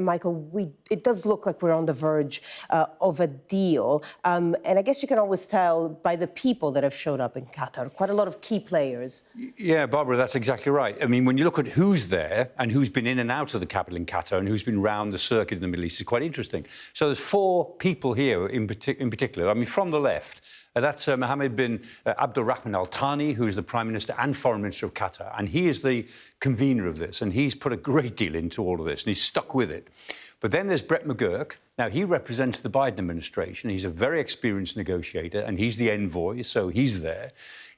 Michael, it does look like we're on the verge of a deal. And I guess you can always tell by the people that have showed up in Qatar, quite a lot of key players. Yeah, Barbara, that's exactly right. I mean, when you look at who's there and who's been in and out of the capital in Qatar and who's been round the circuit in the Middle East, it's quite interesting. So there's four people here in particular. I mean, from the left, that's Mohammed bin Abdulrahman Al Thani, who is the Prime Minister and Foreign Minister of Qatar. And he is the convener of this. And he's put a great deal into all of this, and he's stuck with it. But then there's Brett McGurk. Now, he represents the Biden administration. He's a very experienced negotiator, and he's the envoy, so he's there.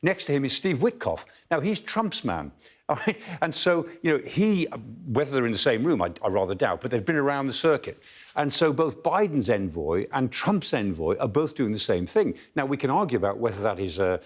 Next to him is Steve Witkoff. Now, he's Trump's man. All right? And so, you know, whether they're in the same room, I rather doubt, but they've been around the circuit. And so both Biden's envoy and Trump's envoy are both doing the same thing. Now, we can argue about whether that is a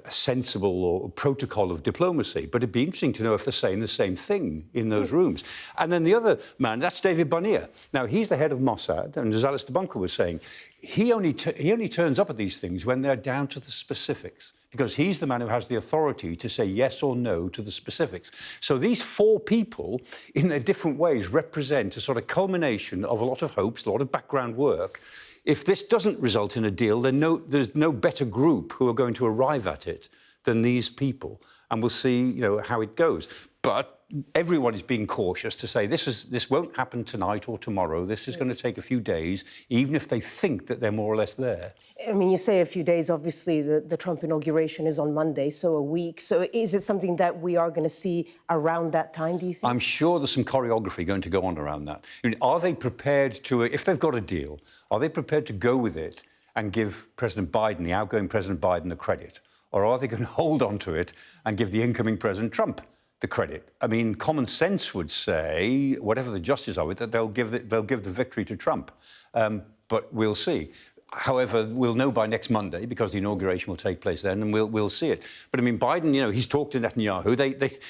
sensible or protocol of diplomacy, but it'd be interesting to know if they're saying the same thing in those rooms. And then the other man, that's David Bonnier. Now, he's the head of Mossad, and as Alistair Bunker was saying, he only turns up at these things when they're down to the specifics, because he's the man who has the authority to say yes or no to the specifics. So these four people, in their different ways, represent a sort of culmination of a lot of hopes, a lot of background work. If this doesn't result in a deal, then there's no better group who are going to arrive at it than these people. And we'll see, you know, how it goes. But everyone is being cautious to say this won't happen tonight or tomorrow. This is going to take a few days, even if they think that they're more or less there. I mean, you say a few days. Obviously, the Trump inauguration is on Monday, so a week. So is it something that we are going to see around that time, do you think? I'm sure there's some choreography going to go on around that. I mean, are they prepared to, if they've got a deal, are they prepared to go with it and give President Biden, the outgoing President Biden, the credit? Or are they going to hold on to it and give the incoming President Trump the credit? I mean, common sense would say, whatever the justices are with it, they'll give the victory to Trump. But we'll see. However, we'll know by next Monday, because the inauguration will take place then, and we'll see it. But I mean, Biden, you know, he's talked to Netanyahu.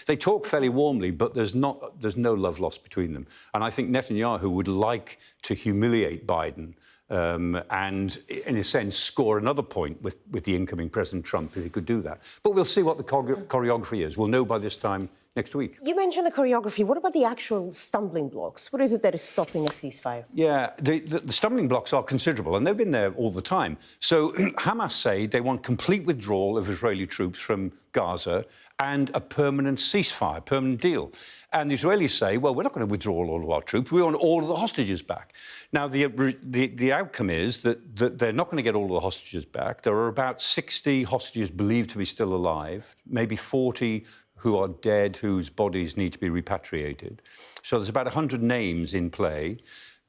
They talk fairly warmly, but there's no love lost between them. And I think Netanyahu would like to humiliate Biden. And, in a sense, score another point with the incoming President Trump, if he could do that. But we'll see what the choreography is. We'll know by this time next week. You mentioned the choreography. What about the actual stumbling blocks? What is it that is stopping a ceasefire? Yeah, the stumbling blocks are considerable, and they've been there all the time. So Hamas say they want complete withdrawal of Israeli troops from Gaza and a permanent ceasefire, permanent deal. And the Israelis say, well, we're not going to withdraw all of our troops. We want all of the hostages back. Now, the outcome is that they're not going to get all of the hostages back. There are about 60 hostages believed to be still alive, maybe 40 who are dead, whose bodies need to be repatriated. So there's about 100 names in play.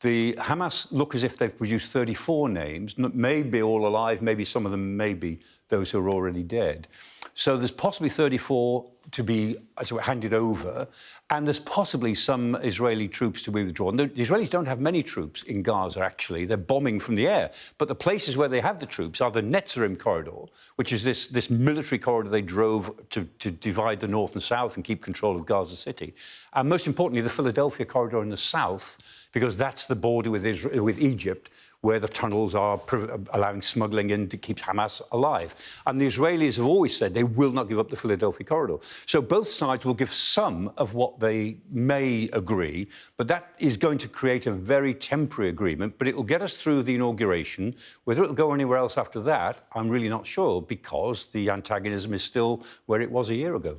The Hamas look as if they've produced 34 names, maybe all alive, maybe some of them may be those who are already dead. So there's possibly 34 to be handed over, and there's possibly some Israeli troops to be withdrawn. The Israelis don't have many troops in Gaza, actually. They're bombing from the air. But the places where they have the troops are the Netzarim corridor, which is this military corridor they drove to divide the north and south and keep control of Gaza City. And most importantly, the Philadelphia corridor in the south, because that's the border with Egypt, where the tunnels are allowing smuggling in to keep Hamas alive. And the Israelis have always said they will not give up the Philadelphia corridor. So both sides will give some of what they may agree, but that is going to create a very temporary agreement, but it will get us through the inauguration. Whether it will go anywhere else after that, I'm really not sure, because the antagonism is still where it was a year ago.